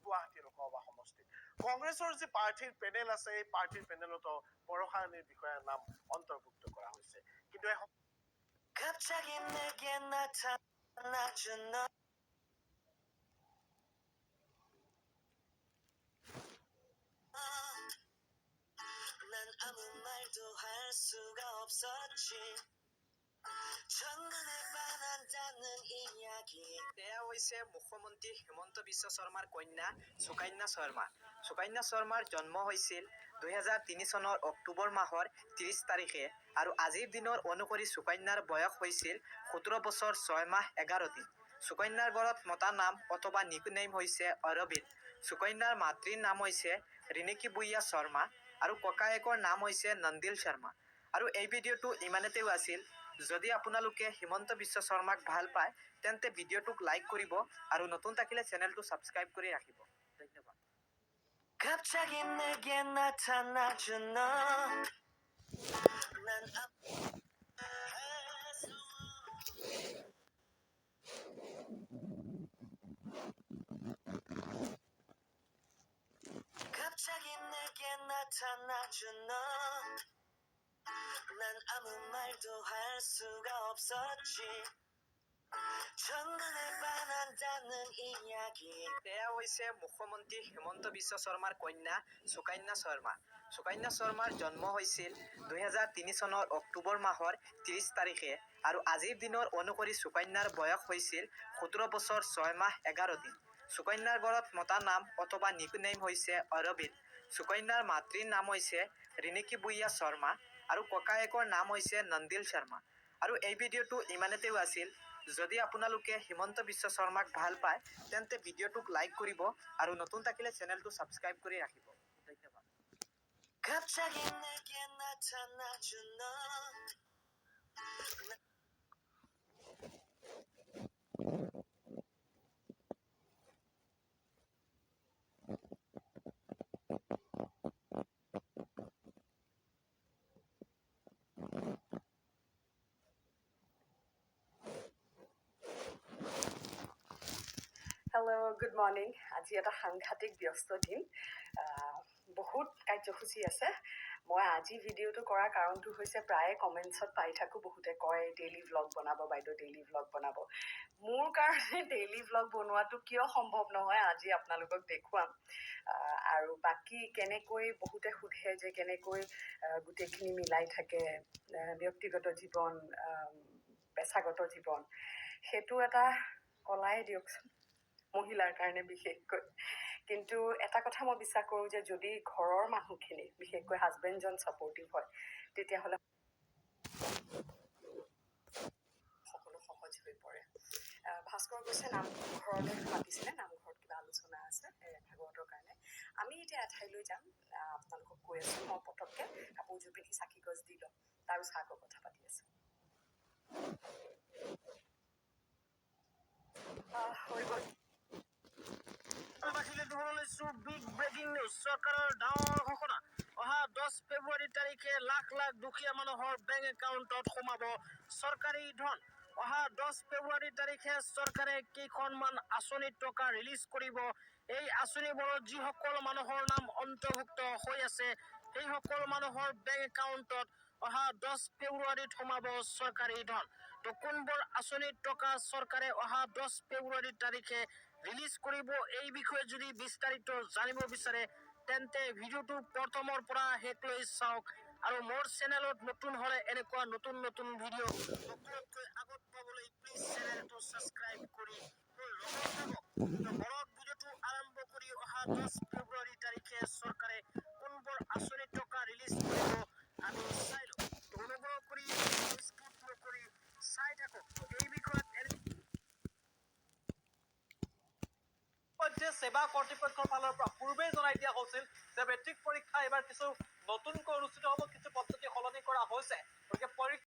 গুৱাহাটী লোকসভা সমষ্টিত কংগ্ৰেছৰ যি প্ৰাৰ্থীৰ পেনেল আছে এই প্ৰাৰ্থীৰ পেনেলতো বৰষাৰাণীৰ বিষয়াৰ নাম অন্তৰ্ভুক্ত কৰা হৈছে কিন্তু 갑자기 내게 나타나준 너 난 아무 말도 할 수가 없었지 첫눈에 반한다는 이야기 এয়া হৈছে মুখ্যমন্ত্ৰী হিমন্ত বিশ্ব শৰ্মাৰ কন্যা সুকন্যা শৰ্মা সুকন্যা শৰ্মাৰ জন্ম হৈছিল 2003 চনৰ অক্টোবৰ মাহৰ 30 তাৰিখে আৰু আজিৰ দিনৰ অনুসৰি সুকন্যাৰ বয়স হৈছিল 17 বছৰ 6 মাহ 11 দিন সুকন্যাৰ ঘৰত মতা নাম অথবা নিকনেম হৈছে অৰবিন্দ সুকন্যাৰ মাতৃৰ নাম হৈছে ৰিনিকি বুইয়া শৰ্মা আৰু ককায়েকৰ নাম হৈছে নন্দিল শৰ্মা আৰু এই ভিডিঅ'টো ইমানতেই আছিল যদি আপোনালোকে হিমন্ত বিশ্ব শৰ্মাক ভাল পায় তেন্তে ভিডিঅ'টোক লাইক কৰিব আৰু নতুন থাকিলে চেনেলটো সাবস্ক্ৰাইব কৰি ৰাখিব ধন্যবাদ 갑자기 내게 나타나준 너 난 갑자기 내게 나타나준 너 난 아무 말도 할 수가 없었지 첫눈에 반한다는 이야기 এয়া হৈছে মুখ্যমন্ত্ৰী হিমন্ত বিশ্ব শৰ্মাৰ কন্যা সুকন্যা শৰ্মা সুকন্যা শৰ্মাৰ জন্ম হৈছিল 2003 চনৰ অক্টোবৰ মাহৰ 30 তাৰিখে আৰু আজিৰ দিনৰ অনুসৰি সুকন্যাৰ বয়স হৈছিল 17 বছৰ 6 মাহ 11 দিন সুকন্যাৰ ঘৰত মতা নাম অথবা নিকনেম হৈছে অৰবিন্দ সুকন্যাৰ মাতৃৰ নাম হৈছে ৰিনিকি বুইয়া শৰ্মা আৰু ককায়েকৰ নাম হৈছে নন্দিল শৰ্মা আৰু এই ভিডিঅ'টো ইমানতেই আছিল যদি আপোনালোকে হিমন্ত বিশ্ব শৰ্মাক ভাল পায় তেন্তে ভিডিঅ'টোক লাইক কৰিব আৰু নতুন থাকিলে চেনেলটো সাবস্ক্ৰাইব কৰি ৰাখিব ধন্যবাদ 갑자기 내게 나타나준 너 হেল্ল' গুড মৰ্ণিং আজি এটা সাংঘাতিক ব্যস্ত দিন বহুত কাৰ্যসূচী আছে মই আজি ভিডিঅ'টো কৰাৰ কাৰণটো হৈছে প্ৰায়ে কমেণ্টছত পাই থাকোঁ বহুতে কয় ডেইলি ভ্লগ বনাব বাইদেউ ডেইলি ভ্লগ বনাব মোৰ কাৰণে ডেইলি ভ্লগ বনোৱাটো কিয় সম্ভৱ নহয় আজি আপোনালোকক দেখুৱাম আৰু বাকী কেনেকৈ বহুতে সোধে যে কেনেকৈ গোটেইখিনি মিলাই থাকে ব্যক্তিগত জীৱন পেছাগত জীৱন সেইটো এটা কলাই দিয়কচোন মহিলাৰ কাৰণে বিশেষকৈ কিন্তু এটা কথা মই বিশ্বাস কৰোঁ যে যদি ঘৰৰ মানুহখিনি বিশেষকৈ হাজবেণ্ডজন ছাপৰ্টিভ হয় তেতিয়াহ'লে সকলো সহজ হৈ পৰে ভাস্কৰ গৈছে নামঘৰলৈ মাতিছিলে নামঘৰত কিবা আলোচনা আছে ভাগৱতৰ কাৰণে আমি এতিয়া এঠাইলৈ যাম আপোনালোকক কৈ আছোঁ মই পটককৈ কাপোৰযোৰ পিন্ধি চাকি গছ দি ল'ম তাৰপিছত আকৌ কথা পাতি আছোঁ হৈ গ'ল বিগ ব্ৰেকিং নিউজ চৰকাৰৰ ডাঙৰ ঘোষণা অহা 10 ফেব্ৰুৱাৰী তাৰিখে লাখ লাখ দুখীয়া মানুহৰ বেংক একাউণ্টত সোমাব চৰকাৰী ধন অহা 10 ফেব্ৰুৱাৰী তাৰিখে চৰকাৰে কেইখনমান আঁচনিৰ টকা ৰিলিজ কৰিব এই আঁচনিবোৰত যিসকল মানুহৰ নাম অন্তৰ্ভুক্ত হৈ আছে সেই সকল মানুহৰ বেংক একাউণ্টত অহা 10 ফেব্ৰুৱাৰীত সোমাব চৰকাৰী ধন তো কোনবোৰ আঁচনিৰ টকা চৰকাৰে অহা 10 ফেব্ৰুৱাৰী তাৰিখে ৰিলিজ কৰিব এই বিষয়ে যদি বিস্তাৰিত জানিব বিচাৰে তেন্তে ভিডিঅ'টো প্ৰথমৰ পৰা শেষলৈ চাওক আৰু মোৰ চেনেলত নতুন হ'লে এনেকুৱা নতুন নতুন ভিডিঅ' সকলোতকৈ আগত পাবলৈ প্লিজ চেনেলটো ছাবস্ক্ৰাইব কৰি মোৰ লগত থাকক ঘৰত ভিডিঅ'টো আৰম্ভ কৰি অহা 10 ফেব্ৰুৱাৰী তাৰিখে চৰকাৰে কোনবোৰ আঁচনিৰ টকা ৰিলিজ কৰিব আমি চাই লওঁ অনুগ্ৰহ কৰি স্কিপ নকৰি চাই থাকক এই বিষয়ত সেৱা কৰ্তৃপক্ষৰ ফালৰ পৰা পূৰ্বেই জনাই দিয়া হৈছিল যে মেট্ৰিক পৰীক্ষা এবাৰ কিছু নতুনকৈ অনুষ্ঠিত হ'ব কিছু পদ্ধতি সলনি কৰা হৈছে গতিকে